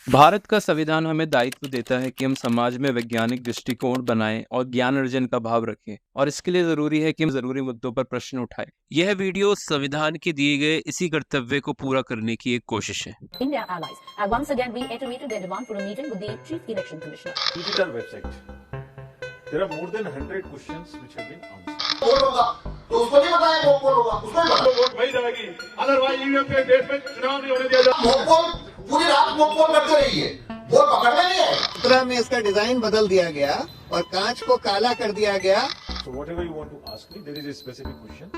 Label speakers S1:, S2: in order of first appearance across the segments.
S1: भारत का संविधान हमें दायित्व देता है कि हम समाज में वैज्ञानिक दृष्टिकोण बनाएं और ज्ञान अर्जन का भाव रखें, और इसके लिए जरूरी है कि हम जरूरी मुद्दों पर प्रश्न उठाएं। यह वीडियो संविधान के दिए गए इसी कर्तव्य को पूरा करने की एक कोशिश है।
S2: India allies have once again reiterated their demand for a meeting with the Chief Election Commissioner.
S3: Digital website. There are more than 100 questions which have been answered.
S4: Vote होगा तो उसको नहीं बताया मोकपोल होगा, उसको ही पता।
S5: वोट वही जाएगी, अदरवाइज ईवीएम के देश में चुनाव नहीं होने दिया जाएगा।
S4: मोकपोल पूरी रात मोकपोल करते रहिए, वोट पकड़ने नहीं आए।
S6: 17 में इसका डिजाइन बदल दिया गया और कांच को काला कर दिया गया।
S3: So whatever you want to ask me, there is a specific question.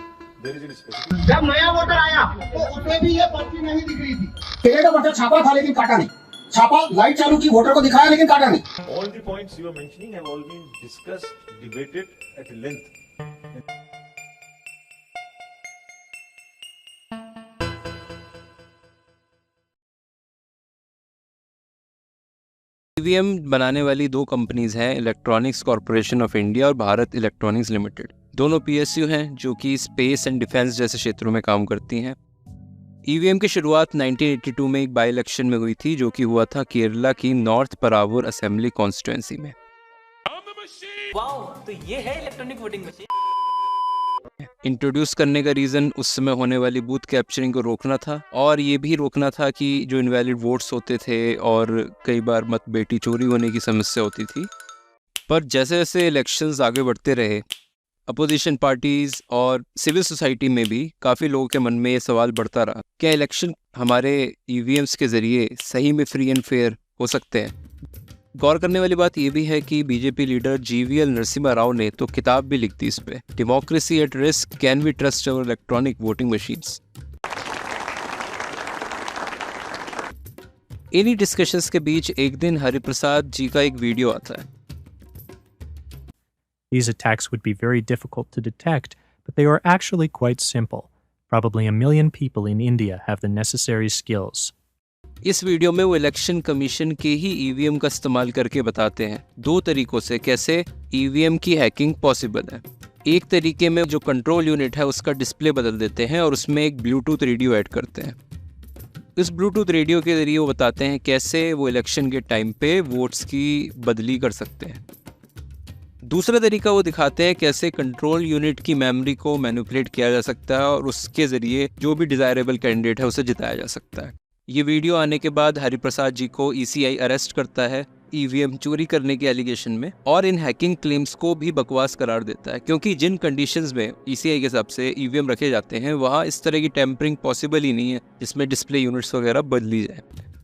S3: There is a specific.
S7: जब नया वोटर आया
S6: तो उसमें भी ये पर्ची नहीं दिख रही थी।
S7: केले का बटन छापा था लेकिन काटा नहीं, छापा लाइट चालू की वोटर को दिखाया लेकिन काटा नहीं।
S3: All the points you are mentioning have all been discussed, debated at length.
S1: EVM बनाने वाली दो कंपनीज हैं, इलेक्ट्रॉनिक्स कॉरपोरेशन ऑफ इंडिया और भारत इलेक्ट्रॉनिक्स लिमिटेड। दोनों पीएसयू हैं जो कि स्पेस एंड डिफेंस जैसे क्षेत्रों में काम करती हैं। ईवीएम की शुरुआत 1982 में एक बाई इलेक्शन में हुई थी, जो कि हुआ था केरला की नॉर्थ परावूर असेंबली कॉन्स्टिट्यूएंसी में।
S8: वाओ, तो ये है इलेक्ट्रॉनिक वोटिंग मशीन।
S1: इंट्रोड्यूस करने का रीज़न उस समय होने वाली बूथ कैप्चरिंग को रोकना था, और ये भी रोकना था कि जो इनवैलिड वोट्स होते थे और कई बार मतबेटी चोरी होने की समस्या होती थी। पर जैसे जैसे इलेक्शंस आगे बढ़ते रहे, अपोजिशन पार्टीज़ और सिविल सोसाइटी में भी काफ़ी लोगों के मन में ये सवाल बढ़ता रहा, क्या इलेक्शन हमारे ईवीएम्स के ज़रिए सही में फ्री एंड फेयर हो सकते हैं। गौर करने वाली बात यह भी है कि BJP leader GVL Narasimha Rao ने तो किताब भी लिख दी इस पे, democracy at risk, can we trust our electronic voting machines. इन्हीं डिस्कशंस के बीच एक दिन हरिप्रसाद जी का एक वीडियो आता है।
S9: These attacks would be very difficult to detect, but they are actually quite simple. Probably 1 million people in India have the necessary skills.
S1: इस वीडियो में वो इलेक्शन कमीशन के ही ईवीएम का इस्तेमाल करके बताते हैं दो तरीकों से कैसे ईवीएम की हैकिंग पॉसिबल है। एक तरीके में जो कंट्रोल यूनिट है उसका डिस्प्ले बदल देते हैं और उसमें एक ब्लूटूथ रेडियो ऐड करते हैं। इस ब्लूटूथ रेडियो के जरिए वो बताते हैं कैसे वो इलेक्शन के टाइम पे वोट्स की बदली कर सकते हैं। दूसरा तरीका वो दिखाते हैं कैसे कंट्रोल यूनिट की मेमोरी को मैनिपुलेट किया जा सकता है और उसके ज़रिए जो भी डिज़ायरेबल कैंडिडेट है उसे जिताया जा सकता है। ये वीडियो आने के बाद हरिप्रसाद जी को ईसीआई अरेस्ट करता है ईवीएम चोरी करने के एलिगेशन में, और इन हैकिंग क्लेम्स को भी बकवास करार देता है, क्योंकि जिन कंडीशंस में ईसीआई के हिसाब से ईवीएम रखे जाते हैं वहाँ इस तरह की टेम्परिंग पॉसिबल ही नहीं है जिसमें डिस्प्ले यूनिट्स वगैरह बदली जाए।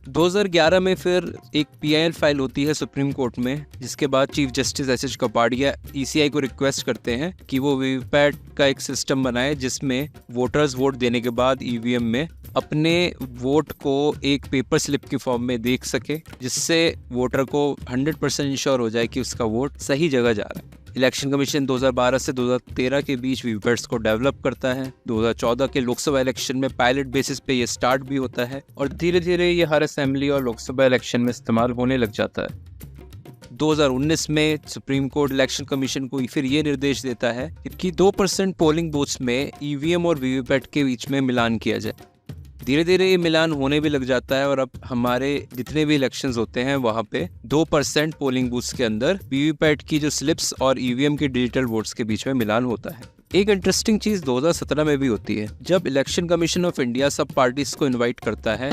S1: 2011 में फिर एक पीआईएल फाइल होती है सुप्रीम कोर्ट में, जिसके बाद chief justice SH Kapadia ECI को रिक्वेस्ट करते हैं कि वो वीवीपैट का एक सिस्टम बनाए जिसमें वोटर्स वोट देने के बाद ईवीएम में अपने वोट को एक पेपर स्लिप की फॉर्म में देख सके, जिससे वोटर को 100% इंश्योर हो जाए कि उसका वोट सही जगह जा रहा है। इलेक्शन कमीशन 2012 से 2013 के बीच वीवीपैट्स को डेवलप करता है। 2014 के लोकसभा इलेक्शन में पायलट बेसिस पे ये स्टार्ट भी होता है और धीरे धीरे ये हर असेंबली और लोकसभा इलेक्शन में इस्तेमाल होने लग जाता है। 2019 में सुप्रीम कोर्ट इलेक्शन कमीशन को फिर ये निर्देश देता है कि 2% पोलिंग बूथ्स में ईवीएम और वीवीपैट के बीच में मिलान किया जाए। धीरे धीरे ये मिलान होने भी लग जाता है और अब हमारे जितने भी इलेक्शंस होते हैं वहाँ पे 2% पोलिंग बूथ्स के अंदर वीवीपैट की जो स्लिप्स और ईवीएम की डिजिटल वोट्स के बीच में मिलान होता है। एक इंटरेस्टिंग चीज़ 2017 में भी होती है, जब इलेक्शन कमीशन ऑफ इंडिया सब पार्टीज को इन्वाइट करता है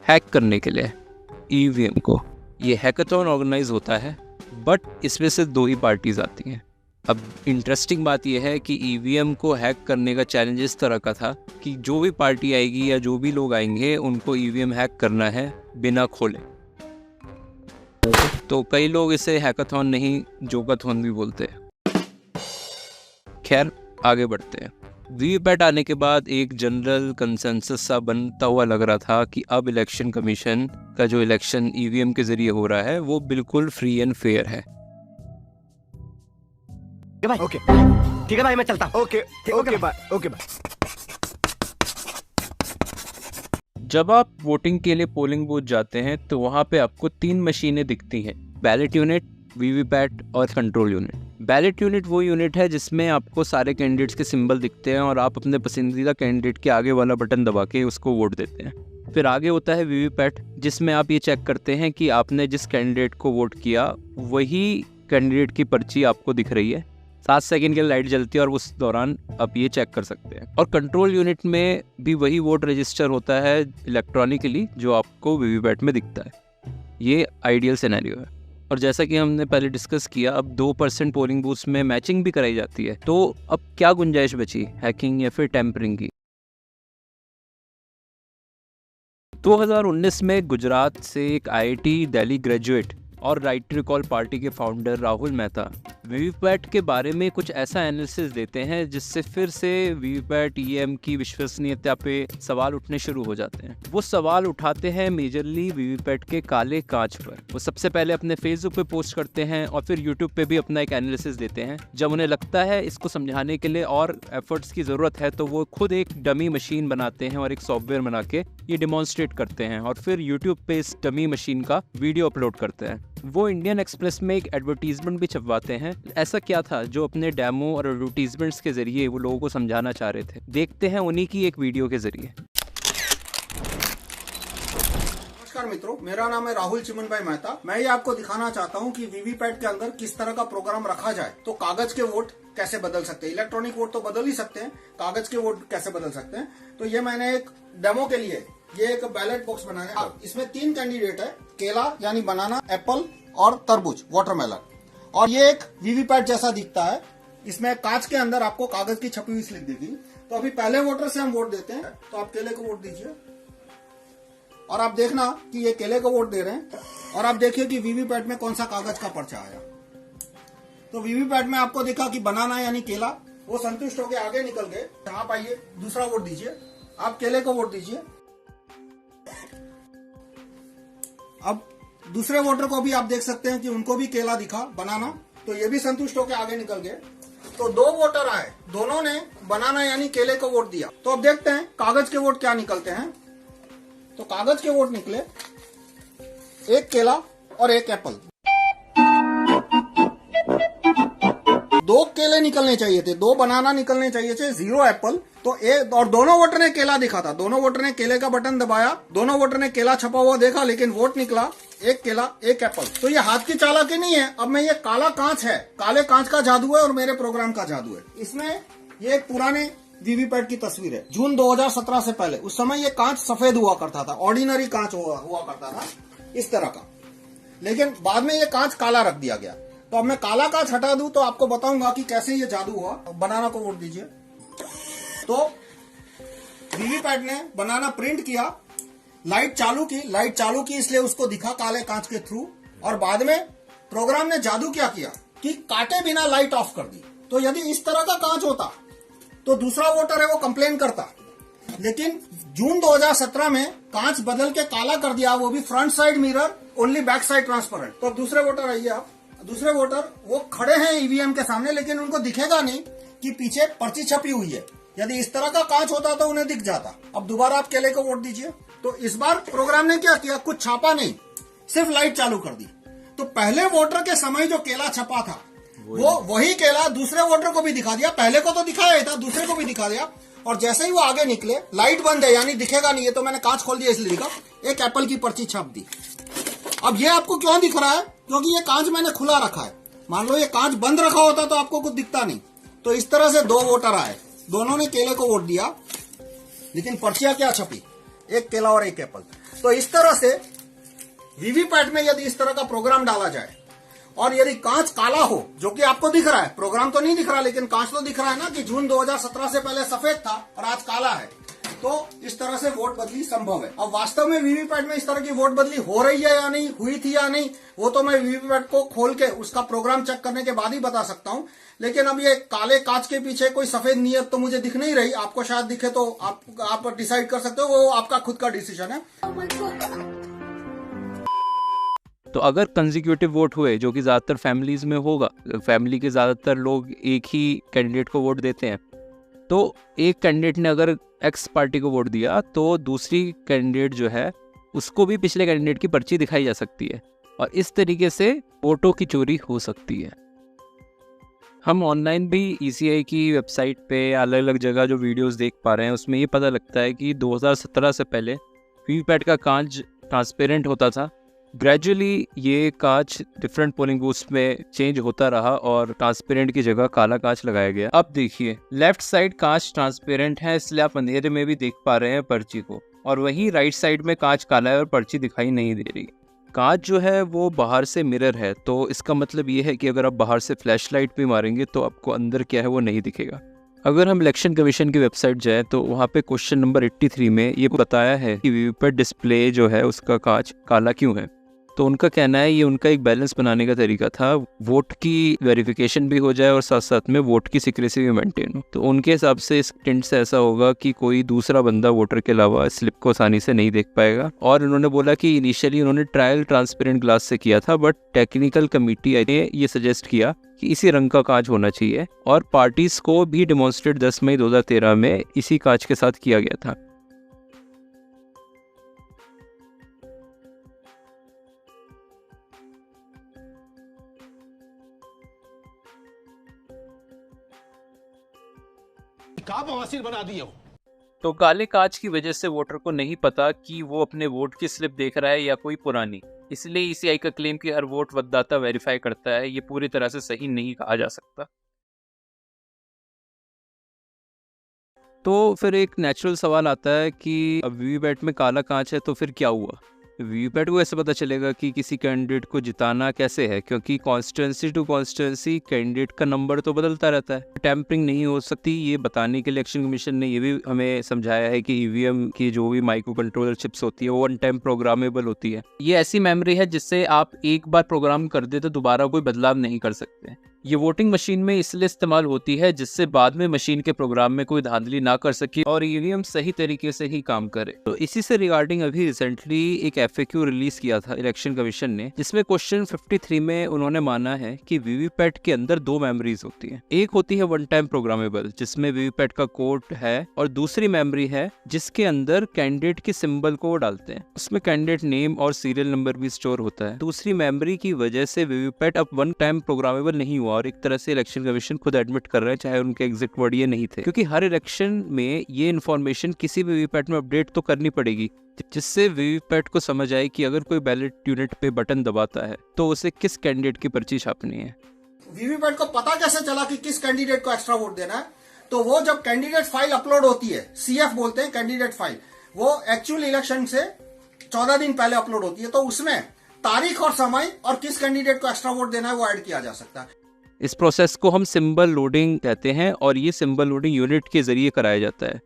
S1: हैक करने के लिए ईवीएम को। ये हैकाथॉन ऑर्गेनाइज होता है, बट इसमें से 2 ही पार्टीज आती हैं। अब इंटरेस्टिंग बात यह है कि ईवीएम को हैक करने का चैलेंज इस तरह का था कि जो भी पार्टी आएगी या जो भी लोग आएंगे उनको ईवीएम हैक करना है बिना खोले। तो कई लोग इसे हैकाथॉन नहीं जोकाथॉन भी बोलते हैं। खैर आगे बढ़ते हैं। वीवीपैट आने के बाद एक जनरल कंसेंसस सा बनता हुआ लग रहा था कि अब इलेक्शन कमीशन का जो इलेक्शन ईवीएम के जरिए हो रहा है वो बिल्कुल फ्री एंड फेयर है।
S8: भाई ओके, ठीक है भाई, मैं चलता हूं। Okay bye.
S1: जब आप वोटिंग के लिए पोलिंग बूथ जाते हैं तो वहाँ पे आपको 3 मशीनें दिखती हैं, बैलेट यूनिट, वीवीपैट और कंट्रोल यूनिट। बैलेट यूनिट वो यूनिट है जिसमें आपको सारे कैंडिडेट्स के सिंबल दिखते हैं और आप अपने पसंदीदा कैंडिडेट के आगे वाला बटन दबा के उसको वोट देते हैं। फिर आगे होता है वीवीपैट, जिसमें आप ये चेक करते हैं कि आपने जिस कैंडिडेट को वोट किया वही कैंडिडेट की पर्ची आपको दिख रही है। 7 सेकंड के लिए लाइट जलती है और उस दौरान आप ये चेक कर सकते हैं। और कंट्रोल यूनिट में भी वही वोट रजिस्टर होता है इलेक्ट्रॉनिकली जो आपको वीवीपैट में दिखता है। ये आइडियल सिनेरियो है। और जैसा कि हमने पहले डिस्कस किया, अब 2% पोलिंग बूथ्स में मैचिंग भी कराई जाती है। तो अब क्या गुंजाइश बची, हैकिंग या फिर टेम्परिंग की? 2019 में गुजरात से एक IIT दिल्ली ग्रेजुएट और राइट टू रिकॉल पार्टी के फाउंडर राहुल मेहता वीवीपैट के बारे में कुछ ऐसा एनालिसिस देते हैं जिससे फिर से वीवीपैट EVM की विश्वसनीयता पे सवाल उठने शुरू हो जाते हैं। वो सवाल उठाते हैं मेजरली वीवीपैट के काले कांच पर। वो सबसे पहले अपने फेसबुक पे पोस्ट करते हैं और फिर यूट्यूब पे भी अपना एक एनालिसिस देते हैं। जब उन्हें लगता है इसको समझाने के लिए और एफर्ट्स की ज़रूरत है तो वो खुद एक डमी मशीन बनाते हैं और एक सॉफ्टवेयर बना के ये डिमॉन्स्ट्रेट करते हैं और फिर यूट्यूब पे इस डमी मशीन का वीडियो अपलोड करते हैं। वो इंडियन एक्सप्रेस में एक एडवर्टीजमेंट भी छपवाते हैं। ऐसा क्या था जो अपने डेमो और एडवर्टीजमेंट्स के जरिए वो लोगों को समझाना चाह रहे थे? देखते हैं उन्हीं की एक वीडियो के जरिए।
S7: नमस्कार मित्रों, मेरा नाम है राहुल चिमन भाई मेहता। मैं ये आपको दिखाना चाहता हूँ कि वीवीपैट के अंदर किस तरह का प्रोग्राम रखा जाए तो कागज के वोट कैसे बदल सकते हैं। इलेक्ट्रॉनिक वोट तो बदल ही सकते हैं, कागज के वोट कैसे बदल सकते हैं। तो ये मैंने एक डेमो के लिए ये एक बैलेट बॉक्स बनाया है। इसमें 3 कैंडिडेट है, केला यानी बनाना, एप्पल और तरबूज वाटरमेलन। और ये एक वीवीपैट जैसा दिखता है। इसमें कांच के अंदर आपको कागज की छपी हुई स्लिप दिखी। तो अभी पहले वोटर से हम वोट देते हैं, तो आप केले को वोट दीजिए और आप देखना कि ये केले को वोट दे रहे हैं और आप देखिए कि वीवीपैट में कौन सा कागज का पर्चा आया। तो वीवीपैट में आपको दिखा कि बनाना यानी केला, वो संतुष्ट होकर आगे निकल गए। आप आइए दूसरा वोट दीजिए, आप केले को वोट दीजिए। अब दूसरे वोटर को भी आप देख सकते हैं कि उनको भी केला दिखा, बनाना, तो ये भी संतुष्ट होकर आगे निकल गए। तो 2 वोटर आए, दोनों ने बनाना यानी केले को वोट दिया। तो अब देखते हैं कागज के वोट क्या निकलते हैं। तो कागज के वोट निकले 1 केला और 1 एप्पल। 2 केले निकलने चाहिए थे, 2 बनाना निकलने चाहिए थे, 0 एप्पल। तो और दोनों वोटर ने केला दिखा था, दोनों वोटर ने केले का बटन दबाया, दोनों वोटर ने केला छपा हुआ देखा, लेकिन वोट निकला 1 केला 1 एप्पल। तो ये हाथ की चालाकी नहीं है। अब मैं ये काला कांच है, काले कांच का जादू है और मेरे प्रोग्राम का जादू है। इसमें ये एक पुराने वीवीपैट की तस्वीर है, जून 2017 से पहले। उस समय ये कांच सफेद हुआ करता था, ऑर्डिनरी कांच हुआ करता था इस तरह का, लेकिन बाद में ये कांच काला रख दिया गया। तो अब मैं काला कांच हटा दूं तो आपको बताऊंगा कि कैसे ये जादू हुआ। बनाना को वोट दीजिए। तो वीवीपैट ने बनाना प्रिंट किया, लाइट चालू की इसलिए उसको दिखा काले कांच के थ्रू। और बाद में प्रोग्राम ने जादू क्या किया कि काटे बिना लाइट ऑफ कर दी। तो यदि इस तरह का कांच होता तो दूसरा वोटर है वो कंप्लेन करता, लेकिन जून 2017 में कांच बदल के काला कर दिया, वो भी front side mirror, only back side transparent. तो दूसरे वोटर आइए आप। दूसरे वोटर वो खड़े हैं ईवीएम के सामने, लेकिन उनको दिखेगा नहीं कि पीछे पर्ची छपी हुई है। यदि इस तरह का कांच होता तो उन्हें दिख जाता। अब दोबारा आप केले को वोट दीजिए। तो इस बार प्रोग्राम ने क्या किया, कुछ छापा नहीं, सिर्फ लाइट चालू कर दी। तो पहले वोटर के समय जो केला छपा था वो वही केला दूसरे वोटर को भी दिखा दिया। पहले को तो दिखाया ही था, दूसरे को भी दिखा दिया। और जैसे ही वो आगे निकले, लाइट बंद है यानी दिखेगा नहीं है, तो मैंने कांच खोल दिया इसलिए दिखा, 1 एप्पल की पर्ची छाप दी। अब ये आपको क्यों दिख रहा है, क्योंकि ये कांच मैंने खुला रखा है। मान लो ये कांच बंद रखा होता तो आपको कुछ दिखता नहीं। तो इस तरह से 2 वोटर आए, दोनों ने केले को वोट दिया, लेकिन पर्चियां क्या छपी, 1 केला और 1 एप्पल। तो इस तरह से वीवीपैट में यदि इस तरह का प्रोग्राम डाला जाए और यदि कांच काला हो, जो कि आपको दिख रहा है, प्रोग्राम तो नहीं दिख रहा लेकिन कांच तो दिख रहा है ना कि जून 2017 से पहले सफेद था और आज काला है, तो इस तरह से वोट बदली संभव है। अब वास्तव में वीवीपैट में इस तरह की वोट बदली हो रही है या नहीं, हुई थी या नहीं, वो तो मैं वीवीपैट को खोल के उसका प्रोग्राम चेक करने के बाद ही बता सकता हूं। लेकिन अब ये काले कांच के पीछे कोई सफेद नियत तो मुझे दिख नहीं रही। आपको शायद दिखे तो आप डिसाइड कर सकते हो, वो आपका खुद का डिसीजन है।
S1: तो अगर कंसेक्यूटिव वोट हुए, जो कि ज़्यादातर फैमिलीज में होगा, फैमिली के ज़्यादातर लोग एक ही कैंडिडेट को वोट देते हैं, तो एक कैंडिडेट ने अगर एक्स पार्टी को वोट दिया तो दूसरी कैंडिडेट जो है उसको भी पिछले कैंडिडेट की पर्ची दिखाई जा सकती है और इस तरीके से वोटों की चोरी हो सकती है। हम ऑनलाइन भी ECI की वेबसाइट पे अलग अलग जगह जो वीडियोस देख पा रहे हैं, उसमें ये पता लगता है कि 2017 से पहले वीवीपैट का कांच ट्रांसपेरेंट होता था। ग्रेजुअली ये कांच डिफरेंट पोलिंग बूथ्स में चेंज होता रहा और ट्रांसपेरेंट की जगह काला कांच लगाया गया। अब देखिए, लेफ्ट साइड कांच ट्रांसपेरेंट है, इसलिए आप अंधेरे में भी देख पा रहे हैं पर्ची को, और वहीं राइट साइड में कांच काला है और पर्ची दिखाई नहीं दे रही। कांच जो है वो बाहर से मिरर है, तो इसका मतलब ये है कि अगर आप बाहर से फ्लैश लाइट भी मारेंगे तो आपको अंदर क्या है वो नहीं दिखेगा। अगर हम इलेक्शन कमीशन की वेबसाइट जाएं तो वहाँ पे क्वेश्चन नंबर 83 में ये बताया है कि वीवीपैट डिस्प्ले जो है उसका कांच काला क्यों है। तो उनका कहना है ये उनका एक बैलेंस बनाने का तरीका था, वोट की वेरिफिकेशन भी हो जाए और साथ साथ में वोट की सिक्रेसी भी मेंटेन हो। तो उनके हिसाब से इस टिंट से ऐसा होगा कि कोई दूसरा बंदा वोटर के अलावा स्लिप को आसानी से नहीं देख पाएगा। और उन्होंने बोला कि इनिशियली उन्होंने ट्रायल ट्रांसपेरेंट ग्लास से किया था, बट टेक्निकल कमेटी ने ये सजेस्ट किया कि इसी रंग का कांच होना चाहिए, और पार्टीज को भी डेमोन्स्ट्रेट 10 मई 2013 में इसी कांच के साथ किया गया था।
S5: बना दिए हो।
S1: तो काले कांच की वजह से वोटर को नहीं पता कि वो अपने वोट की स्लिप देख रहा है या कोई पुरानी। इसलिए ईसीआई का क्लेम कि हर वोट मतदाता वेरीफाई करता है, ये पूरी तरह से सही नहीं कहा जा सकता। तो फिर एक नेचुरल सवाल आता है कि अब वीवीपैट में काला कांच है तो फिर क्या हुआ। वीवीपैट को ऐसे पता चलेगा कि किसी कैंडिडेट को जिताना कैसे है, क्योंकि कॉन्स्टिट्यूंसी टू कॉन्स्टिट्यूंसी कैंडिडेट का नंबर तो बदलता रहता है। टैंपरिंग नहीं हो सकती, ये बताने के लिए इलेक्शन कमीशन ने ये भी हमें समझाया है कि ईवीएम की जो भी माइक्रो कंट्रोलर चिप्स होती है वो वन टाइम प्रोग्रामेबल होती है। ये ऐसी मेमोरी है जिससे आप एक बार प्रोग्राम कर दे तो दोबारा कोई बदलाव नहीं कर सकते। ये वोटिंग मशीन में इसलिए इस्तेमाल होती है जिससे बाद में मशीन के प्रोग्राम में कोई धांधली ना कर सके और ईवीएम सही तरीके से ही काम करे। तो इसी से रिगार्डिंग अभी रिसेंटली एक एफएक्यू रिलीज किया था इलेक्शन कमीशन ने, जिसमें क्वेश्चन 53 में उन्होंने माना है कि वीवीपैट के अंदर दो मेमोरीज होती है। एक होती है वन टाइम प्रोग्रामेबल जिसमें वीवीपैट का कोड है, और दूसरी मेमोरी है जिसके अंदर कैंडिडेट के सिंबल को डालते हैं, उसमें कैंडिडेट नेम और सीरियल नंबर भी स्टोर होता है। दूसरी मेमोरी की वजह से वीवीपैट अब वन टाइम प्रोग्रामेबल नहीं हुआ, और एक तरह से इलेक्शन कमीशन खुद एडमिट कर रहे हैं, चाहे उनके एग्जैक्ट वर्ड ये नहीं थे, क्योंकि हर इलेक्शन में ये इन्फॉर्मेशन किसी भी वीवीपैट में अपडेट तो करनी पड़ेगी, जिससे वीवीपैट को समझ आए कि अगर कोई बैलेट यूनिट पे बटन दबाता है तो उसे किस कैंडिडेट की पर्ची छापनी है।
S7: वीवीपैट को पता कैसे चला कि किस कैंडिडेट को एक्स्ट्रा वोट देना है? तो वो जब कैंडिडेट फाइल अपलोड होती है, सीएफ बोलते हैं कैंडिडेट फाइल, वो एक्चुअल इलेक्शन से 14 दिन पहले अपलोड होती है, तो उसमें तारीख और समय और किस कैंडिडेट को एक्स्ट्रा वोट देना है वो ऐड किया जा सकता है।
S1: इस प्रोसेस को हम सिंबल लोडिंग कहते हैं, और ये सिंबल लोडिंग यूनिट के जरिए कराया जाता है।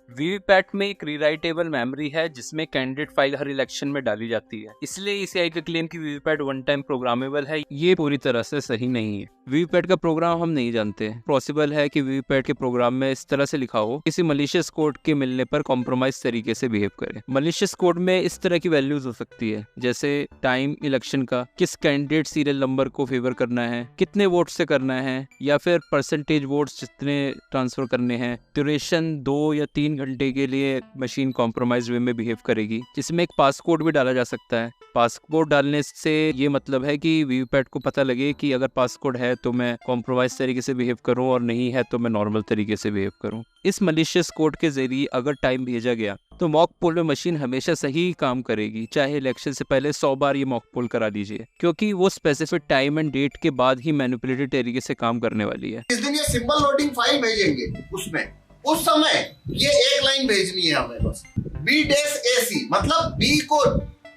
S1: वीवीपैट में एक रीराइटेबल मेमोरी है जिसमें कैंडिडेट फाइल हर इलेक्शन में डाली जाती है, इसलिए ईसीआई का क्लेम कि वीवीपैट वन टाइम प्रोग्रामेबल है ये पूरी तरह से सही नहीं है। वीवीपैट का प्रोग्राम हम नहीं जानते, पॉसिबल है कि वीवीपैट के प्रोग्राम में इस तरह से लिखा हो किसी मलिशियस कोड के मिलने पर कॉम्प्रोमाइज तरीके से बिहेव करे। मलिशियस कोड में इस तरह की वैल्यूज हो सकती है, जैसे टाइम इलेक्शन का, किस कैंडिडेट सीरियल नंबर को फेवर करना है, कितने वोट से करना है, या फिर परसेंटेज वोट्स जितने ट्रांसफर करने हैं, ड्यूरेशन 2 या 3 घंटे के लिए मशीन कॉम्प्रोमाइज वे में बिहेव करेगी, जिसमें एक पासकोड भी डाला जा सकता है। पासकोड डालने से ये मतलब है कि वीवीपैट को पता लगे कि अगर पासकोड है तो मैं कॉम्प्रोमाइज तरीके से बिहेव करूं, और नहीं है तो मैं नॉर्मल तरीके से बिहेव करूं। इस मलिशियस कोड के जरिए अगर टाइम भेजा गया तो मॉक पोल में मशीन हमेशा सही काम करेगी, चाहे इलेक्शन से पहले 100 बार ये मॉक पोल करा दीजिए, क्योंकि वो स्पेसिफिक टाइम एंड डेट के बाद ही मैनिपुलेटेड तरीके से काम करने वाली है।
S4: इस दिन ये सिंबल लोडिंग फाइल भेजेंगे, उसमें उस समय ये एक लाइन भेजनी है हमें बस, बी डेस ए सी, मतलब बी को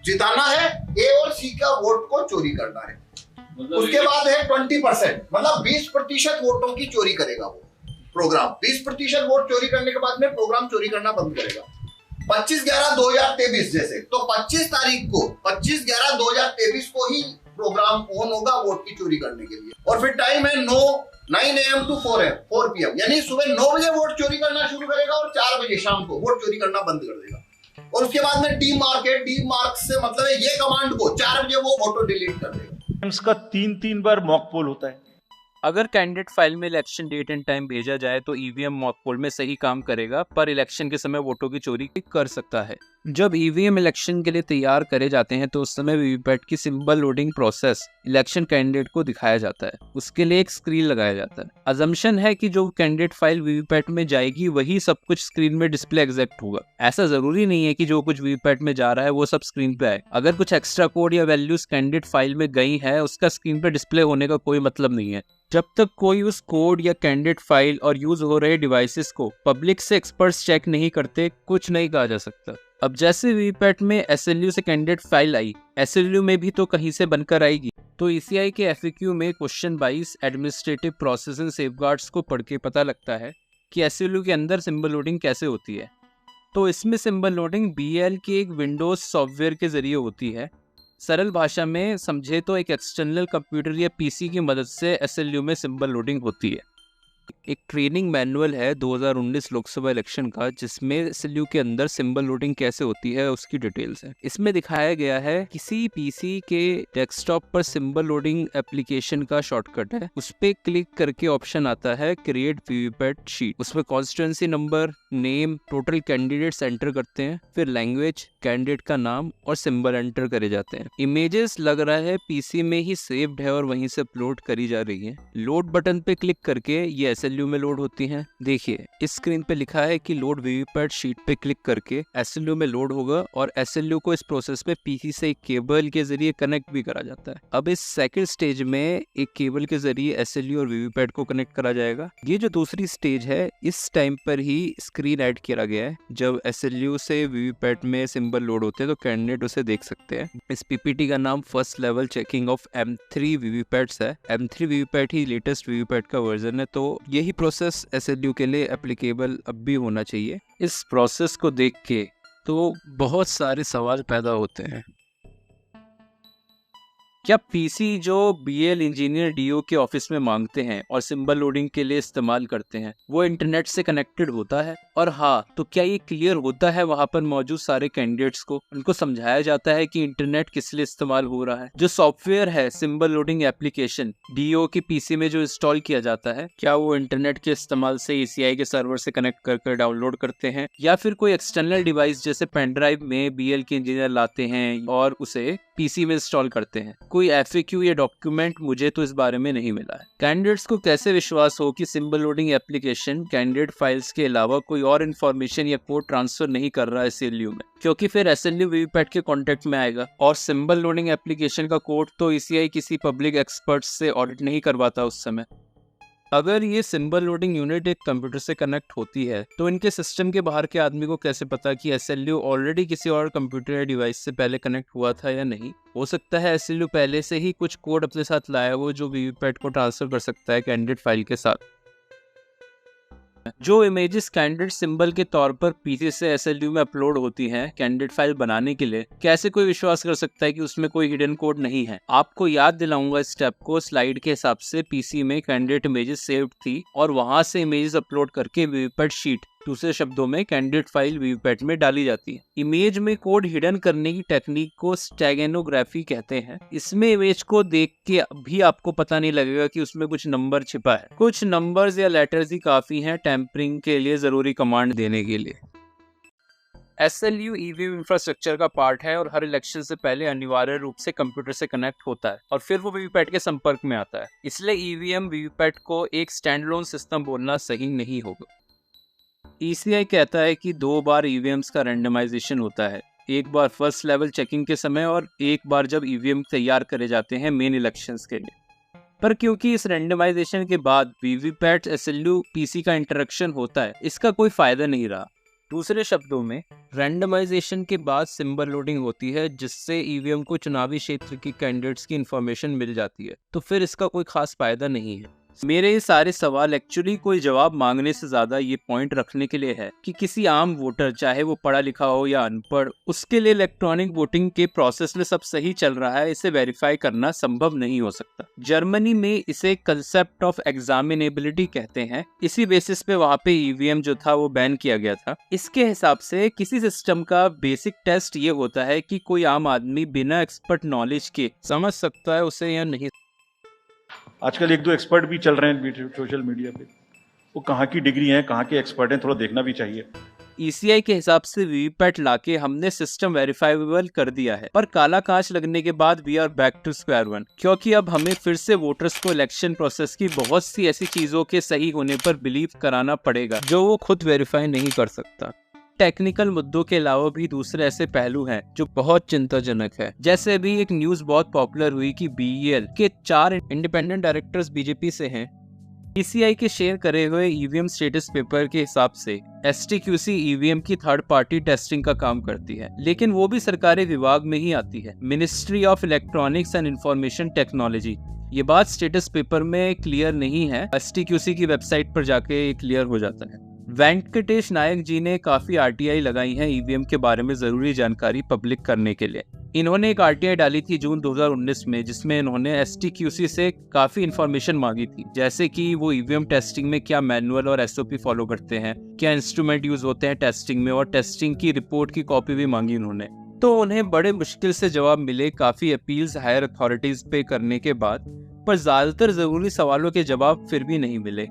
S4: जिताना है, ए और सी का वोट को चोरी करना है। उसके बाद है 20%, मतलब 20% वोटों की चोरी करेगा वो प्रोग्राम। 20% वोट चोरी करने के बाद में प्रोग्राम चोरी करना बंद करेगा। 25/11/2023 जैसे, तो 25 तारीख को 25/11/2023 को ही प्रोग्राम ऑन होगा वोट की चोरी करने के लिए। और फिर टाइम है 9 AM to 4 PM, यानी सुबह 9 बजे वोट चोरी करना शुरू करेगा और 4 बजे शाम को वोट चोरी करना बंद कर देगा। और उसके बाद में डी मार्क है, डी मार्क से मतलब है ये कमांड को 4 बजे वो ऑटो डिलीट कर देगा।
S3: इसका 3 बार मॉक पोल होता है।
S1: अगर कैंडिडेट फाइल में इलेक्शन डेट एंड टाइम भेजा जाए तो ईवीएम मॉक पोल में सही काम करेगा, पर इलेक्शन के समय वोटों की चोरी कर सकता है। जब ईवीएम इलेक्शन के लिए तैयार करे जाते हैं तो उस समय वीवीपैट की symbol loading process election candidate को दिखाया जाता है। उसके लिए एक स्क्रीन लगाया जाता है। अजम्पशन है कि जो कैंडिडेट फाइल वीवीपैट में जाएगी वही सब कुछ स्क्रीन में डिस्प्ले एग्जैक्ट होगा। ऐसा जरूरी नहीं है कि जो कुछ वीवीपैट में जा रहा है वो सब स्क्रीन पे आए। अगर कुछ एक्स्ट्रा कोड या वैल्यूज कैंडिडेट फाइल में गई है उसका स्क्रीन पे डिस्प्ले होने का कोई मतलब नहीं है। जब तक कोई उस कोड या कैंडिडेट फाइल और यूज हो रहे डिवाइसेस को पब्लिक से एक्सपर्ट्स चेक नहीं करते, कुछ नहीं कहा जा सकता। अब जैसे वीवीपैट में एसएलयू से कैंडिडेट फाइल आई, एसएलयू में भी तो कहीं से बनकर आएगी। तो ईसीआई के एफएक्यू में question 22 administrative process and safeguards को पढ़ के पता लगता है कि एसएलयू के अंदर सिंबल लोडिंग कैसे होती है। तो इसमें सिंबल लोडिंग बीएल के एक विंडोज सॉफ्टवेयर के जरिए होती है। सरल भाषा में समझे तो एक एक्सटर्नल कंप्यूटर या पीसी की मदद से एसएलयू में सिंबल लोडिंग होती है। एक ट्रेनिंग मैनुअल है 2019 लोकसभा इलेक्शन का, जिसमें एसएलयू के अंदर सिंबल लोडिंग कैसे होती है उसकी डिटेल्स है। इसमें दिखाया गया है किसी पीसी के डेस्कटॉप पर सिंबल लोडिंग एप्लीकेशन का शॉर्टकट है। उस पे क्लिक करके ऑप्शन आता है क्रिएट वीवीपैट शीट। उसमें constituency number, name, total candidates enter करते हैं, फिर लैंग्वेज, कैंडिडेट का नाम और सिंबल एंटर करे जाते हैं। इमेजेस लग रहा है पीसी में ही सेव्ड है और वहीं से अपलोड करी जा रही है। लोड बटन पे क्लिक करके ये एसएलयू में लोड होती हैं। देखिए इस स्क्रीन पे लिखा है कि लोड वीवीपैट शीट पे क्लिक करके एसएलयू में लोड होगा और एसएलयू को इस प्रोसेस में पीसी से एक केबल के जरिए कनेक्ट भी करा जाता है। अब इस सेकंड स्टेज में एक केबल के जरिए एसएलयू और वीवीपैट को कनेक्ट करा जाएगा। ये जो दूसरी स्टेज है इस टाइम पर ही स्क्रीन ऐड किया गया है। जब एसएलयू से वीवीपैट में सिंबल लोड होते हैं तो कैंडिडेट उसे देख सकते हैं। इस पीपीटी का नाम first level checking of M3 वीवीपैट्स है। M3 वीवीपैट ही लेटेस्ट वीवीपैट का वर्जन है, तो यही प्रोसेस एसएलयू के लिए एप्लीकेबल अब भी होना चाहिए। इस प्रोसेस को देख के तो बहुत सारे सवाल पैदा होते हैं। क्या पीसी जो बीएल इंजीनियर डीओ के ऑफिस में मांगते हैं और सिंबल लोडिंग के लिए इस्तेमाल करते हैं वो इंटरनेट से कनेक्टेड होता है? और हाँ, तो क्या ये क्लियर होता है वहाँ पर मौजूद सारे कैंडिडेट्स को? उनको समझाया जाता है कि इंटरनेट किस लिए इस्तेमाल हो रहा है? जो सॉफ्टवेयर है सिंबल लोडिंग एप्लीकेशन डीओ की पीसी में जो इंस्टॉल किया जाता है, क्या वो इंटरनेट के इस्तेमाल से ईसीआई के सर्वर से कनेक्ट कर डाउनलोड करते हैं, या फिर कोई एक्सटर्नल डिवाइस जैसे पेन ड्राइव में बीएल के इंजीनियर लाते हैं और उसे पीसी में इंस्टॉल करते हैं? कोई एफएक्यू या डॉक्यूमेंट मुझे तो इस बारे में नहीं मिला है। कैंडिडेट्स को कैसे विश्वास हो कि symbol loading application candidate files के अलावा कोई और इन्फॉर्मेशन या कोड ट्रांसफर नहीं कर रहा है एसएलयू में? क्योंकि फिर एसएलयू वीवीपैट के कॉन्टेक्ट में आएगा और सिंबल लोडिंग एप्लीकेशन का कोड तो ईसीआई किसी पब्लिक एक्सपर्ट से ऑडिट नहीं करवाता उस समय। अगर ये सिंबल लोडिंग यूनिट एक कंप्यूटर से कनेक्ट होती है तो इनके सिस्टम के बाहर के आदमी को कैसे पता कि एसएलयू ऑलरेडी किसी और कंप्यूटर या डिवाइस से पहले कनेक्ट हुआ था या नहीं? हो सकता है एसएलयू पहले से ही कुछ कोड अपने साथ लाया हो जो वीवीपैट को ट्रांसफर कर सकता है कैंडिडेट फाइल के साथ। जो इमेजेस कैंडिडेट सिंबल के तौर पर पीसी से एसएलयू में अपलोड होती हैं कैंडिडेट फाइल बनाने के लिए, कैसे कोई विश्वास कर सकता है कि उसमें कोई हिडन कोड नहीं है? आपको याद दिलाऊंगा इस स्टेप को। स्लाइड के हिसाब से पीसी में कैंडिडेट इमेजेस सेव्ड थी और वहां से इमेजेस अपलोड करके वीवीपैट शीट, दूसरे शब्दों में कैंडिडेट फाइल वीवीपैट में डाली जाती है। इमेज में कोड हिडन करने की टेक्निक को स्टेगनोग्राफी कहते हैं। इसमें इमेज को देख के भी आपको पता नहीं लगेगा कि उसमें कुछ नंबर छिपा है। कुछ नंबर्स या लेटर्स ही काफी हैं टैंपरिंग के लिए जरूरी कमांड देने के लिए। एसएलयू ईवीएम इंफ्रास्ट्रक्चर का पार्ट है और हर इलेक्शन से पहले अनिवार्य रूप से कंप्यूटर से कनेक्ट होता है और फिर वो वीवीपैट के संपर्क में आता है। इसलिए ईवीएम वीवीपैट को एक स्टैंडअलोन सिस्टम बोलना सही नहीं होगा। ईसीआई कहता है कि 2 बार ईवीएम्स का रैंडमाइजेशन होता है, एक बार फर्स्ट लेवल चेकिंग के समय और एक बार जब ईवीएम तैयार करे जाते हैं मेन इलेक्शंस के लिए। पर क्योंकि इस रैंडमाइजेशन के बाद वीवीपैट एसएलयू पीसी का इंटरेक्शन होता है, इसका कोई फायदा नहीं रहा। दूसरे शब्दों में रैंडमाइजेशन के बाद सिंबल लोडिंग होती है जिससे ईवीएम को चुनावी क्षेत्र की कैंडिडेट्स की इंफॉर्मेशन मिल जाती है, तो फिर इसका कोई खास फायदा नहीं है। मेरे ये सारे सवाल एक्चुअली कोई जवाब मांगने से ज्यादा ये पॉइंट रखने के लिए है कि किसी आम वोटर, चाहे वो पढ़ा लिखा हो या अनपढ़, उसके लिए इलेक्ट्रॉनिक वोटिंग के प्रोसेस में सब सही चल रहा है इसे वेरीफाई करना संभव नहीं हो सकता। जर्मनी में इसे कंसेप्ट ऑफ एग्जामिनेबिलिटी कहते हैं। इसी बेसिस पे वहाँ पे ईवीएम जो था वो बैन किया गया था। इसके हिसाब से किसी सिस्टम का बेसिक टेस्ट ये होता है कि कोई आम आदमी बिना एक्सपर्ट नॉलेज के समझ सकता है उसे या नहीं।
S3: आजकल 1-2 एक्सपर्ट भी चल रहे हैं सोशल मीडिया पे, वो कहाँ की डिग्री हैं, कहाँ के एक्सपर्ट हैं, थोड़ा देखना भी चाहिए।
S1: ECI के हिसाब से वीवीपैट लाके हमने सिस्टम वेरीफाइबल कर दिया है, पर काला कांच लगने के बाद we are back to square one, क्योंकि अब हमें फिर से वोटर्स को इलेक्शन प्रोसेस की बहुत सी ऐसी चीजों के सही होने पर बिलीव कराना पड़ेगा जो वो खुद वेरीफाई नहीं कर सकता। टेक्निकल मुद्दों के अलावा भी दूसरे ऐसे पहलू हैं जो बहुत चिंताजनक है। जैसे अभी एक न्यूज बहुत पॉपुलर हुई कि BEL के 4 इंडिपेंडेंट डायरेक्टर्स बीजेपी से हैं। ECI के शेयर करे हुए EVM स्टेटस पेपर के हिसाब से STQC EVM की थर्ड पार्टी टेस्टिंग का काम करती है, लेकिन वो भी सरकारी विभाग में ही आती है, ministry of electronics and information technology. ये बात स्टेटस पेपर में क्लियर नहीं है, STQC की वेबसाइट पर जाके क्लियर हो जाता है। वेंकटेश नायक जी ने काफी RTI लगाई है EVM के बारे में जरूरी जानकारी पब्लिक करने के लिए। इन्होंने एक RTI डाली थी जून 2019 में, जिसमें इन्होंने STQC से काफी इंफॉर्मेशन मांगी थी, जैसे कि वो EVM टेस्टिंग में क्या मैनुअल और SOP फॉलो करते हैं, क्या इंस्ट्रूमेंट यूज होते हैं टेस्टिंग में, और टेस्टिंग की रिपोर्ट की कॉपी भी मांगी उन्होंने। तो उन्हें बड़े मुश्किल से जवाब मिले, काफी अपील्स हायर अथॉरिटीज पे करने के बाद, पर ज्यादातर जरूरी सवालों के जवाब फिर भी नहीं मिले।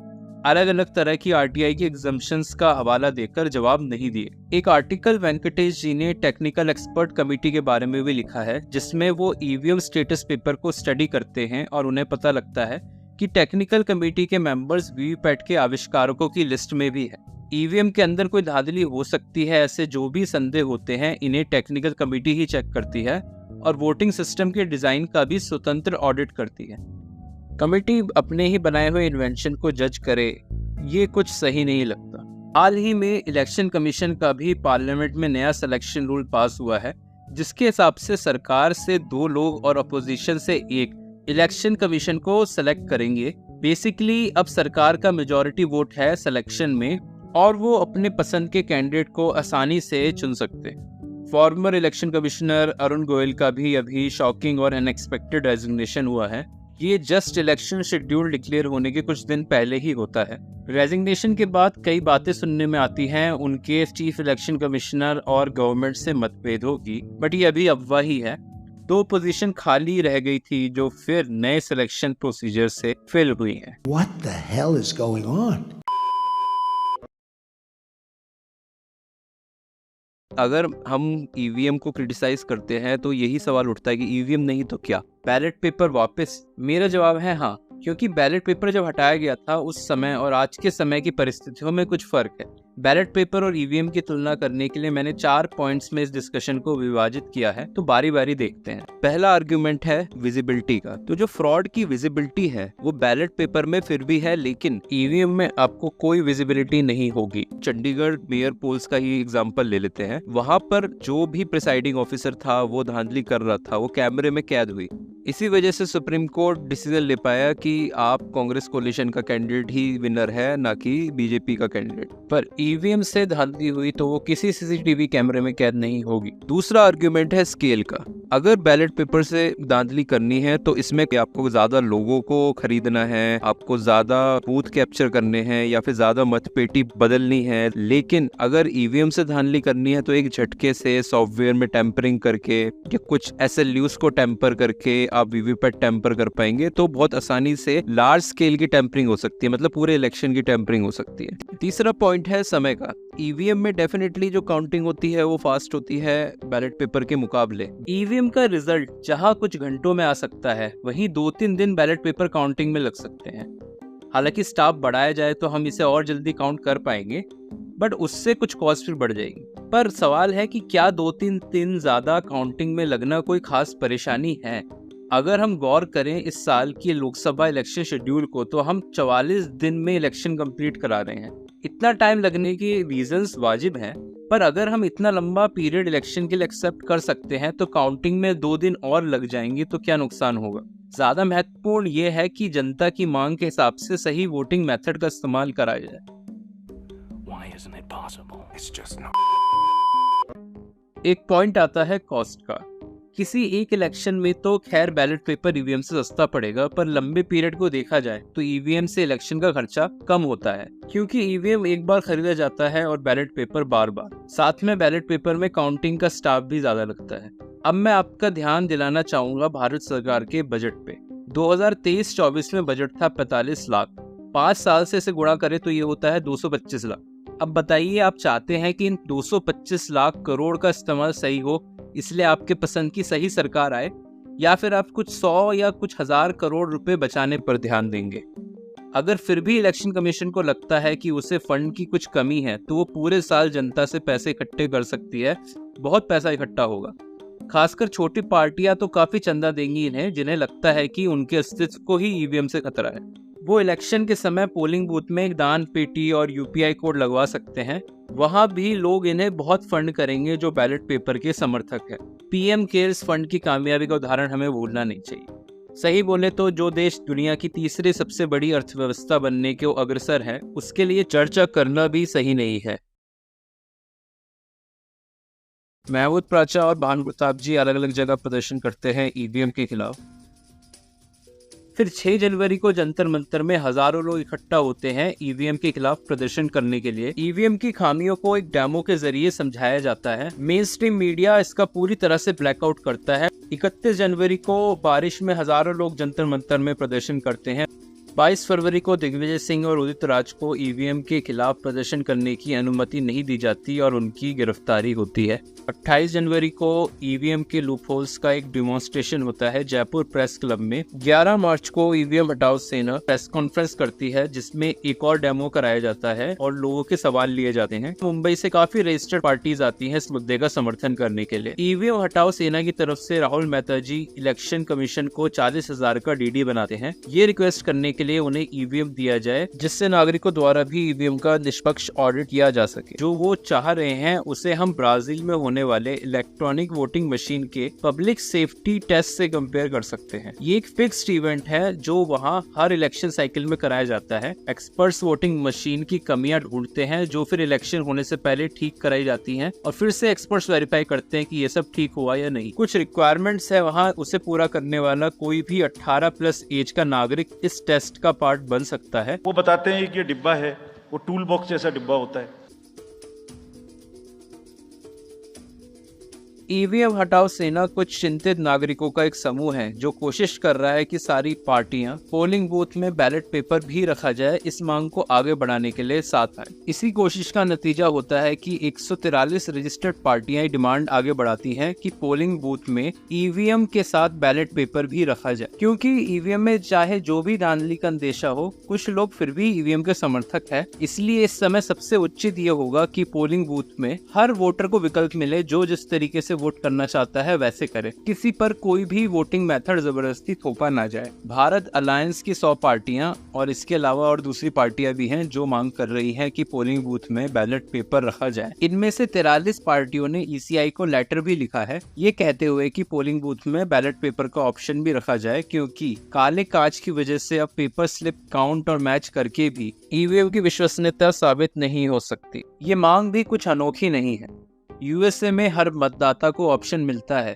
S1: अलग अलग तरह की RTI की एग्जम्पशंस का हवाला देकर जवाब नहीं दिए। एक आर्टिकल वेंकटेश जी ने टेक्निकल एक्सपर्ट कमेटी के बारे में भी लिखा है, जिसमें वो EVM स्टेटस पेपर को स्टडी करते हैं और उन्हें पता लगता है कि टेक्निकल कमेटी के मेंबर्स वीवीपैट के आविष्कारकों की लिस्ट में भी है। EVM के अंदर कोई धांधली हो सकती है, ऐसे जो भी संदेह होते हैं इन्हें टेक्निकल कमेटी ही चेक करती है और वोटिंग सिस्टम के डिजाइन का भी स्वतंत्र ऑडिट करती है। कमेटी अपने ही बनाए हुए इन्वेंशन को जज करे, ये कुछ सही नहीं लगता। हाल ही में इलेक्शन कमीशन का भी पार्लियामेंट में नया सिलेक्शन रूल पास हुआ है, जिसके हिसाब से सरकार से 2 लोग और अपोजिशन से 1 इलेक्शन कमीशन को सेलेक्ट करेंगे। बेसिकली अब सरकार का मेजॉरिटी वोट है सिलेक्शन में और वो अपने पसंद के कैंडिडेट को आसानी से चुन सकते हैं। Farmer election commissioner Arun Goyal का भी अभी शॉकिंग और अनएक्सपेक्टेड रेजिग्नेशन हुआ है। ये जस्ट इलेक्शन शेड्यूल डिक्लेयर होने के कुछ दिन पहले ही होता है। रेजिग्नेशन के बाद कई बातें सुनने में आती हैं उनके चीफ इलेक्शन कमिश्नर और गवर्नमेंट से मतभेद होगी, बट ये अभी अफवाह ही है। 2 पोजीशन खाली रह गई थी जो फिर नए सिलेक्शन प्रोसीजर से फिल हुई हैं।
S10: What the hell is going on?
S1: अगर हम EVM को क्रिटिसाइज करते हैं तो यही सवाल उठता है कि EVM नहीं तो क्या, बैलेट पेपर वापस? मेरा जवाब है हाँ, क्योंकि बैलेट पेपर जब हटाया गया था उस समय और आज के समय की परिस्थितियों में कुछ फर्क है। बैलेट पेपर और EVM की तुलना करने के लिए मैंने 4 पॉइंट्स में इस डिस्कशन को विभाजित किया है, तो बारी बारी देखते हैं। पहला आर्ग्यूमेंट है विजिबिलिटी का। तो जो फ्रॉड की विजिबिलिटी है वो बैलेट पेपर में फिर भी है, लेकिन EVM में आपको कोई विजिबिलिटी नहीं होगी। चंडीगढ़ मेयर पोल्स का ही एग्जाम्पल ले लेते हैं। वहां पर जो भी प्रिसाइडिंग ऑफिसर था वो धांधली कर रहा था, वो कैमरे में कैद हुई। इसी वजह से सुप्रीम कोर्ट डिसीजन ले पाया कि आप कांग्रेस कोलिशन का कैंडिडेट ही विनर है, ना कि बीजेपी का कैंडिडेट। पर EVM से धांधली हुई तो वो किसी CCTV कैमरे में कैद नहीं होगी। दूसरा आर्ग्यूमेंट है स्केल का। अगर बैलेट पेपर से धांधली करनी है तो इसमें आपको ज्यादा लोगों को खरीदना है, आपको ज्यादा बूथ कैप्चर करने हैं या फिर ज्यादा मतपेटी बदलनी है। लेकिन अगर EVM से धांधली करनी है तो एक झटके से सॉफ्टवेयर में टेम्परिंग करके या कुछ SLUs को टेम्पर करके आप वीवीपैट टेम्पर कर पाएंगे, तो बहुत आसानी से लार्ज स्केल की टेम्परिंग हो सकती है, मतलब पूरे इलेक्शन की टेम्परिंग हो सकती है। तीसरा पॉइंट है समय का। EVM में डेफिनेटली जो काउंटिंग होती है वो फास्ट होती है बैलेट पेपर के मुकाबले। EVM का रिजल्ट जहां कुछ घंटों में आ सकता है, वहीं 2-3 दिन बैलेट पेपर काउंटिंग में लग सकते हैं। हालांकि स्टाफ बढ़ाया जाए तो हम इसे और जल्दी काउंट कर पाएंगे, बट उससे कुछ कॉस्ट फिर बढ़ जाएगी। पर सवाल है कि क्या 2-3 दिन ज्यादा काउंटिंग में लगना कोई खास परेशानी है? अगर हम गौर करें इस साल की लोकसभा इलेक्शन शेड्यूल को, तो हम 44 दिन में इलेक्शन कंप्लीट करा रहे हैं। इतना टाइम लगने के रीजंस वाजिब हैं, पर अगर हम इतना लंबा पीरियड इलेक्शन के लिए एक्सेप्ट कर सकते हैं तो काउंटिंग में 2 दिन और लग जाएंगे तो क्या नुकसान होगा? ज्यादा महत्वपूर्ण ये है कि जनता की मांग के हिसाब से सही वोटिंग मेथड का इस्तेमाल कराया जाए। एक पॉइंट आता है कॉस्ट का। किसी एक इलेक्शन में तो खैर बैलेट पेपर EVM से सस्ता पड़ेगा, पर लंबे पीरियड को देखा जाए तो EVM से इलेक्शन का खर्चा कम होता है, क्योंकि EVM एक बार खरीदा जाता है और बैलेट पेपर बार बार। साथ में बैलेट पेपर में काउंटिंग का स्टाफ भी ज्यादा लगता है। अब मैं आपका ध्यान दिलाना चाहूंगा भारत सरकार के बजट पे। 2023-24 में बजट था 45 लाख। 5 साल से इसे गुणा करें तो ये होता है 225 लाख। अब बताइए, आप चाहते हैं कि इन 225 लाख करोड़ का इस्तेमाल सही हो, इसलिए आपके पसंद की सही सरकार आए, या फिर आप कुछ 100 या कुछ 1000 करोड़ रुपए बचाने पर ध्यान देंगे? अगर फिर भी इलेक्शन कमीशन को लगता है कि उसे फंड की कुछ कमी है, तो वो पूरे साल जनता से पैसे इकट्ठे कर सकती है। बहुत पैसा इकट्ठा होगा। खासकर छोटी पार्टियां तो काफी चंदा देंगी इन्हें, जिन्हें लगता है कि उनके अस्तित्व को ही ईवीएम से खतरा है। वो इलेक्शन के समय पोलिंग बूथ में एक दान पेटी और यूपीआई कोड लगवा सकते हैं। वहां भी लोग इन्हें बहुत फंड करेंगे जो बैलेट पेपर के समर्थक है। पीएम केयर्स फंड की कामयाबी का उदाहरण हमें भूलना नहीं चाहिए। सही बोले तो जो देश दुनिया की तीसरी सबसे बड़ी अर्थव्यवस्था बनने के अग्रसर है, उसके लिए चर्चा करना भी सही नहीं है। महमूद प्राचा और भानु प्रताप जी अलग अलग जगह प्रदर्शन करते हैं ईवीएम के खिलाफ। फिर 6 जनवरी को जंतर मंतर में हजारों लोग इकट्ठा होते हैं ईवीएम के खिलाफ प्रदर्शन करने के लिए। ईवीएम की खामियों को एक डेमो के जरिए समझाया जाता है। मेन स्ट्रीम मीडिया इसका पूरी तरह से ब्लैकआउट करता है। 31 जनवरी को बारिश में हजारों लोग जंतर मंतर में प्रदर्शन करते हैं। 22 फरवरी को दिग्विजय सिंह और उदित राज को ईवीएम के खिलाफ प्रदर्शन करने की अनुमति नहीं दी जाती और उनकी गिरफ्तारी होती है। 28 जनवरी को ईवीएम के लूपहोल्स का एक डेमोन्स्ट्रेशन होता है जयपुर प्रेस क्लब में। 11 मार्च को ईवीएम हटाओ सेना प्रेस कॉन्फ्रेंस करती है, जिसमें एक और डेमो कराया जाता है और लोगों के सवाल लिए जाते हैं। मुंबई से काफी रजिस्टर्ड पार्टीज आती हैं इस मुद्दे का समर्थन करने के लिए। ईवीएम हटाओ सेना की तरफ से राहुल मेहता जी इलेक्शन कमीशन को 40,000 का डीडी बनाते हैं। ये रिक्वेस्ट करने के लिए उन्हें ईवीएम दिया जाए, जिससे नागरिकों द्वारा भी ईवीएम का निष्पक्ष ऑडिट किया जा सके। जो वो चाह रहे हैं उसे हम ब्राजील में होने वाले इलेक्ट्रॉनिक वोटिंग मशीन के पब्लिक सेफ्टी टेस्ट से कंपेयर कर सकते हैं। ये एक फिक्स्ड इवेंट है जो वहाँ हर इलेक्शन साइकिल में कराया जाता है। एक्सपर्ट्स वोटिंग मशीन की कमियां ढूंढते हैं जो फिर इलेक्शन होने से पहले ठीक कराई जाती हैं और फिर से एक्सपर्ट्स वेरीफाई करते हैं कि ये सब ठीक हुआ या नहीं। कुछ रिक्वायरमेंट्स है वहाँ, उसे पूरा करने वाला कोई भी 18+ एज का नागरिक इस टेस्ट का पार्ट बन सकता है।
S3: वो बताते हैं कि ये डिब्बा है, वो टूल बॉक्स जैसा डिब्बा होता है।
S1: ईवीएम हटाओ सेना कुछ चिंतित नागरिकों का एक समूह है जो कोशिश कर रहा है कि सारी पार्टियां पोलिंग बूथ में बैलेट पेपर भी रखा जाए। इस मांग को आगे बढ़ाने के लिए साथ आए। इसी कोशिश का नतीजा होता है कि 143 रजिस्टर्ड पार्टियां डिमांड आगे बढ़ाती हैं कि पोलिंग बूथ में ईवीएम के साथ बैलेट पेपर भी रखा जाए। क्योंकि ईवीएम में चाहे जो भी धांधली का अंदेशा हो, कुछ लोग फिर भी ईवीएम के समर्थक है। इसलिए इस समय सबसे उचित ये होगा कि पोलिंग बूथ में हर वोटर को विकल्प मिले, जो जिस तरीके से वोट करना चाहता है वैसे करे। किसी पर कोई भी वोटिंग मेथड जबरदस्ती थोपा ना जाए। भारत अलायंस की 100 पार्टियां और इसके अलावा और दूसरी पार्टियां भी हैं जो मांग कर रही हैं कि पोलिंग बूथ में बैलेट पेपर रखा जाए। इनमें से 43 पार्टियों ने ईसीआई को लेटर भी लिखा है, ये कहते हुए कि पोलिंग बूथ में बैलेट पेपर का ऑप्शन भी रखा जाए, क्योंकि काले कांच की वजह से अब पेपर स्लिप काउंट और मैच करके भी ईवीएम की विश्वसनीयता साबित नहीं हो सकती। ये मांग भी कुछ अनोखी नहीं है। यूएसए में हर मतदाता को ऑप्शन मिलता है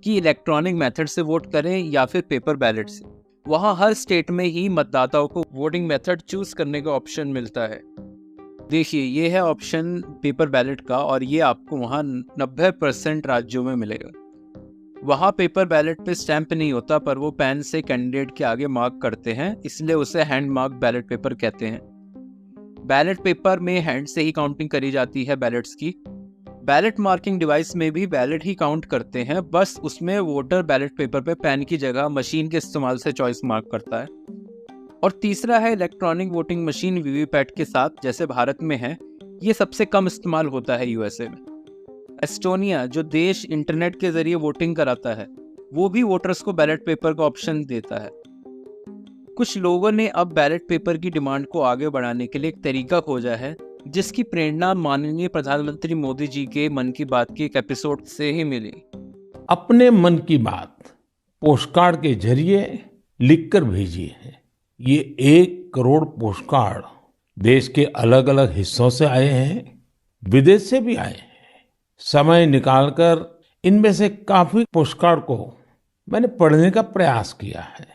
S1: कि इलेक्ट्रॉनिक मेथड से वोट करें या फिर पेपर बैलेट से। वहां हर स्टेट में ही मतदाताओं को वोटिंग मेथड चूज करने का ऑप्शन मिलता है। देखिए, ये है ऑप्शन पेपर बैलेट का और ये आपको वहां 90% राज्यों में मिलेगा। वहां पेपर बैलेट पे स्टैंप नहीं होता, पर वो पेन से कैंडिडेट के आगे मार्क करते हैं, इसलिए उसे हैंड मार्क बैलेट पेपर कहते हैं। बैलेट पेपर में हैंड से ही काउंटिंग करी जाती है बैलेट्स की। बैलेट मार्किंग डिवाइस में भी बैलेट ही काउंट करते हैं, बस उसमें वोटर बैलेट पेपर पे पेन की जगह मशीन के इस्तेमाल से चॉइस मार्क करता है। और तीसरा है इलेक्ट्रॉनिक वोटिंग मशीन वीवीपैट के साथ, जैसे भारत में है। ये सबसे कम इस्तेमाल होता है यूएसए में। एस्टोनिया, जो देश इंटरनेट के जरिए वोटिंग कराता है, वो भी वोटर्स को बैलेट पेपर का ऑप्शन देता है। कुछ लोगों ने अब बैलेट पेपर की डिमांड को आगे बढ़ाने के लिए एक तरीका खोजा है, जिसकी प्रेरणा माननीय प्रधानमंत्री मोदी जी के मन की बात के एक एपिसोड से ही मिली।
S11: अपने मन की बात पोस्टकार्ड के जरिए लिखकर भेजिए है। ये 1 करोड़ पोस्टकार्ड देश के अलग अलग हिस्सों से आए हैं, विदेश से भी आए हैं। समय निकालकर इनमें से काफी पोस्टकार्ड को मैंने पढ़ने का प्रयास किया है।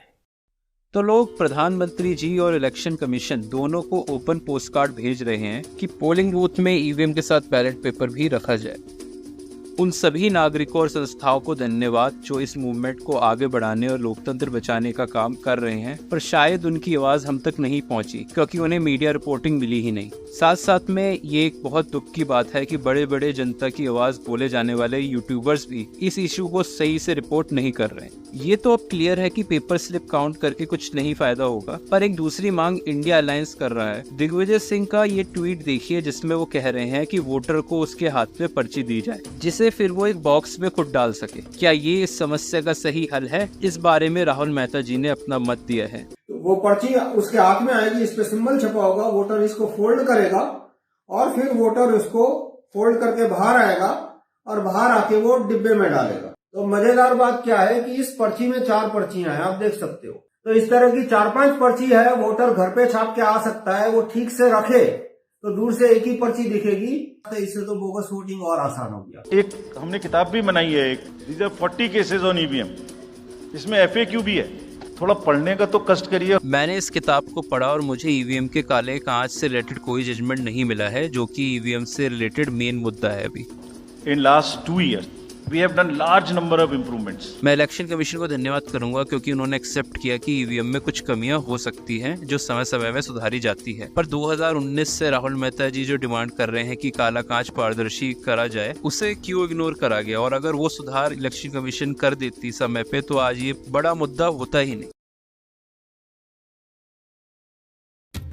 S1: तो लोग प्रधानमंत्री जी और इलेक्शन कमीशन दोनों को ओपन पोस्टकार्ड भेज रहे हैं कि पोलिंग बूथ में ईवीएम के साथ बैलेट पेपर भी रखा जाए। उन सभी नागरिकों और संस्थाओं को धन्यवाद जो इस मूवमेंट को आगे बढ़ाने और लोकतंत्र बचाने का काम कर रहे हैं, पर शायद उनकी आवाज हम तक नहीं पहुंची क्योंकि उन्हें मीडिया रिपोर्टिंग मिली ही नहीं। साथ साथ में ये एक बहुत दुख की बात है कि बड़े बड़े जनता की आवाज बोले जाने वाले यूट्यूबर्स भी इस इशू को सही से रिपोर्ट नहीं कर रहे हैं। ये तो अब क्लियर है कि पेपर स्लिप काउंट करके कुछ नहीं फायदा होगा, पर एक दूसरी मांग इंडिया अलायंस कर रहा है। दिग्विजय सिंह का ये ट्वीट देखिए जिसमें वो कह रहे हैं कि वोटर को उसके हाथ में पर्ची दी जाए जिसे फिर वो एक बॉक्स में खुद डाल सके। क्या ये इस समस्या का सही हल है? इस बारे में राहुल मेहता जी ने अपना मत दिया है।
S7: वो पर्ची उसके हाथ में आएगी, इस पे सिंबल छपा होगा, वोटर इसको फोल्ड करेगा और फिर वोटर उसको फोल्ड करके बाहर आएगा और बाहर आके वो डिब्बे में डालेगा। तो मजेदार बात क्या है कि इस पर्ची में 4 पर्चियां हैं, आप देख सकते हो। तो इस तरह की 4-5 पर्ची है, वोटर घर पे छाप के आ सकता है। वो ठीक से रखे तो दूर से एक ही पर्ची दिखेगी, तो इससे तो बोगस वोटिंग और आसान हो गया।
S3: एक हमने किताब भी बनाई है, एक these are 40 cases on EVM, इसमें FAQ भी है, थोड़ा पढ़ने का तो कष्ट करिए।
S1: मैंने इस किताब को पढ़ा और मुझे ईवीएम के काले कांच से रिलेटेड कोई जजमेंट नहीं मिला है, जो कि ईवीएम से रिलेटेड मेन मुद्दा है। अभी
S3: in last 2 years we have done large number of improvements.
S1: मैं इलेक्शन कमीशन को धन्यवाद करूंगा क्योंकि उन्होंने एक्सेप्ट किया कि ईवीएम में कुछ कमियां हो सकती हैं जो समय समय में सुधारी जाती है। पर 2019 से राहुल मेहता जी जो डिमांड कर रहे हैं कि काला कांच पारदर्शी करा जाए, उसे क्यों इग्नोर करा गया? और अगर वो सुधार इलेक्शन कमीशन कर देती समय पे तो आज ये बड़ा मुद्दा होता ही नहीं।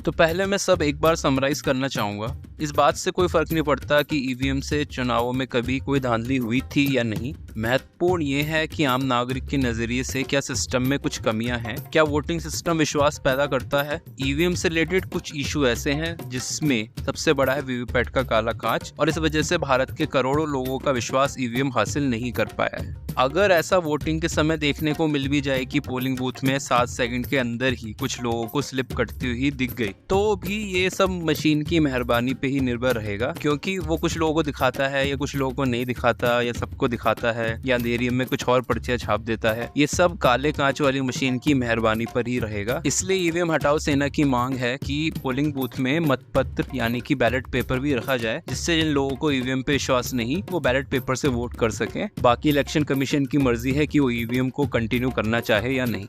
S1: तो पहले मैं सब एक बार समराइज करना चाहूंगा। इस बात से कोई फर्क नहीं पड़ता कि ईवीएम से चुनावों में कभी कोई धांधली हुई थी या नहीं। महत्वपूर्ण ये है कि आम नागरिक के नजरिए से क्या सिस्टम में कुछ कमियां हैं, क्या वोटिंग सिस्टम विश्वास पैदा करता है। ईवीएम से रिलेटेड कुछ इशू ऐसे हैं जिसमें सबसे बड़ा है वीवीपैट का काला कांच, और इस वजह से भारत के करोड़ों लोगों का विश्वास ईवीएम हासिल नहीं कर पाया है। अगर ऐसा वोटिंग के समय देखने को मिल भी जाए कि पोलिंग बूथ में 7 सेकंड के अंदर ही कुछ लोगों को स्लिप कटती हुई दिख गई, तो भी ये सब मशीन की मेहरबानी पे ही निर्भर रहेगा, क्योंकि वो कुछ लोगों को दिखाता है या कुछ लोगों को नहीं दिखाता, या सबको दिखाता है या अंधेरी में कुछ और पर्चियां छाप देता है। ये सब काले कांच वाली मशीन की मेहरबानी पर ही रहेगा। इसलिए ईवीएम हटाओ सेना की मांग है कि पोलिंग बूथ में मतपत्र यानी कि बैलेट पेपर भी रखा जाए, जिससे जिन लोगों को ईवीएम पे विश्वास नहीं वो बैलेट पेपर से वोट कर सके। बाकी इलेक्शन कमीशन की मर्जी है कि वो ईवीएम को कंटिन्यू करना चाहे या नहीं।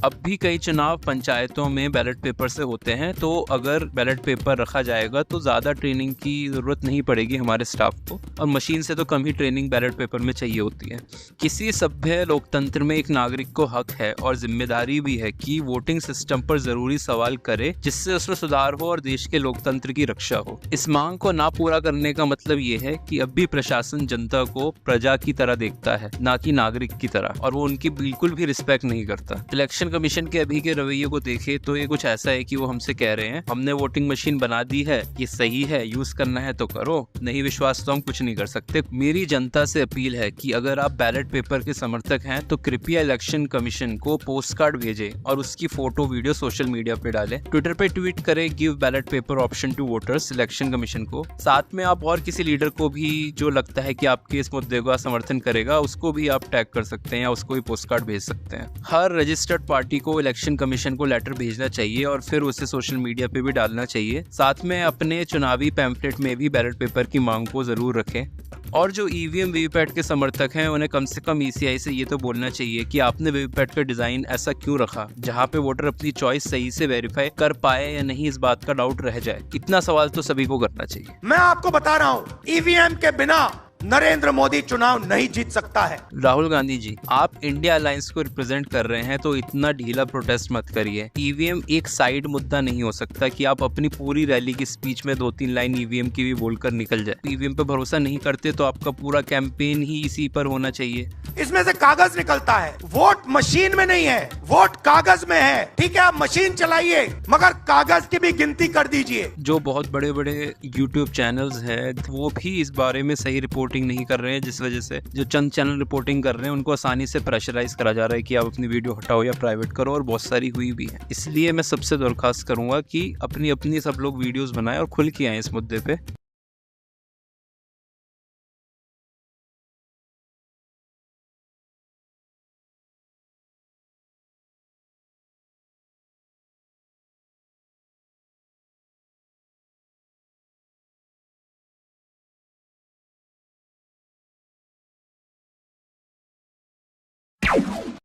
S1: अब भी कई चुनाव पंचायतों में बैलेट पेपर से होते हैं, तो अगर बैलेट पेपर रखा जाएगा तो ज़्यादा ट्रेनिंग की ज़रूरत नहीं पड़ेगी हमारे स्टाफ को, और मशीन से तो कम ही ट्रेनिंग बैलेट पेपर में चाहिए होती है। किसी सभ्य लोकतंत्र में एक नागरिक को हक है और जिम्मेदारी भी है कि वोटिंग सिस्टम पर ज़रूरी सवाल करे, जिससे उसमें सुधार हो और देश के लोकतंत्र की रक्षा हो। इस मांग को ना पूरा करने का मतलब ये है कि अब भी प्रशासन जनता को प्रजा की तरह देखता है, ना कि नागरिक की तरह, और वो उनकी बिल्कुल भी रिस्पेक्ट नहीं करता। इलेक्शन कमीशन के अभी के रवैये को देखे तो ये कुछ ऐसा है कि वो हमसे कह रहे हैं हमने वोटिंग मशीन बना दी है, ये सही है, यूज करना है तो करो, नहीं विश्वास तो हम कुछ नहीं कर सकते। मेरी जनता से अपील है कि अगर आप बैलेट पेपर के समर्थक हैं तो कृपया इलेक्शन कमीशन को पोस्ट कार्ड भेजें और उसकी फोटो वीडियो सोशल मीडिया पे डालें। ट्विटर पे ट्वीट करें give ballot paper option to voters election commission को। साथ में आप और किसी लीडर को भी जो लगता है कि आपके इस मुद्दे का समर्थन करेगा उसको भी आप टैग कर सकते हैं या उसको भी पोस्ट कार्ड भेज सकते हैं। हर रजिस्टर्ड पार्टी को इलेक्शन कमीशन को लेटर भेजना चाहिए और फिर उसे सोशल मीडिया पे भी डालना चाहिए। साथ में अपने चुनावी पैम्फलेट में भी बैलेट पेपर की मांग को जरूर रखें। और जो ईवीएम वीवीपैट के समर्थक हैं उन्हें कम से कम ईसीआई से ये तो बोलना चाहिए कि आपने वीवीपैट का डिजाइन ऐसा क्यों रखा जहां पे वोटर अपनी चॉइस सही से वेरीफाई कर पाए या नहीं, इस बात का डाउट रह जाए। इतना सवाल तो सभी को करना चाहिए।
S8: मैं आपको बता रहा हूँ ईवीएम के बिना नरेंद्र मोदी चुनाव नहीं जीत सकता है।
S1: राहुल गांधी जी, आप इंडिया अलायंस को रिप्रेजेंट कर रहे हैं तो इतना ढीला प्रोटेस्ट मत करिए। ईवीएम एक साइड मुद्दा नहीं हो सकता कि आप अपनी पूरी रैली की स्पीच में 2-3 लाइन ईवीएम की भी बोलकर निकल जाए। ईवीएम पे भरोसा नहीं करते तो आपका पूरा कैंपेन ही इसी पर होना चाहिए।
S8: इसमें से कागज निकलता है, वोट मशीन में नहीं है, वोट कागज में है। ठीक है, आप मशीन चलाइए मगर कागज की भी गिनती कर दीजिए।
S1: जो बहुत बड़े बड़े यूट्यूब चैनल्स हैं वो भी इस बारे में सही रिपोर्टिंग नहीं कर रहे हैं, जिस वजह से जो चंद चैनल रिपोर्टिंग कर रहे हैं उनको आसानी से प्रेशराइज करा जा रहा है कि आप अपनी वीडियो हटाओ या प्राइवेट करो, और बहुत सारी हुई भी है। इसलिए मैं सबसे दरख्वास्त करूंगा कि अपनी अपनी सब लोग वीडियोस बनाएं और खुल के आए इस मुद्दे पे।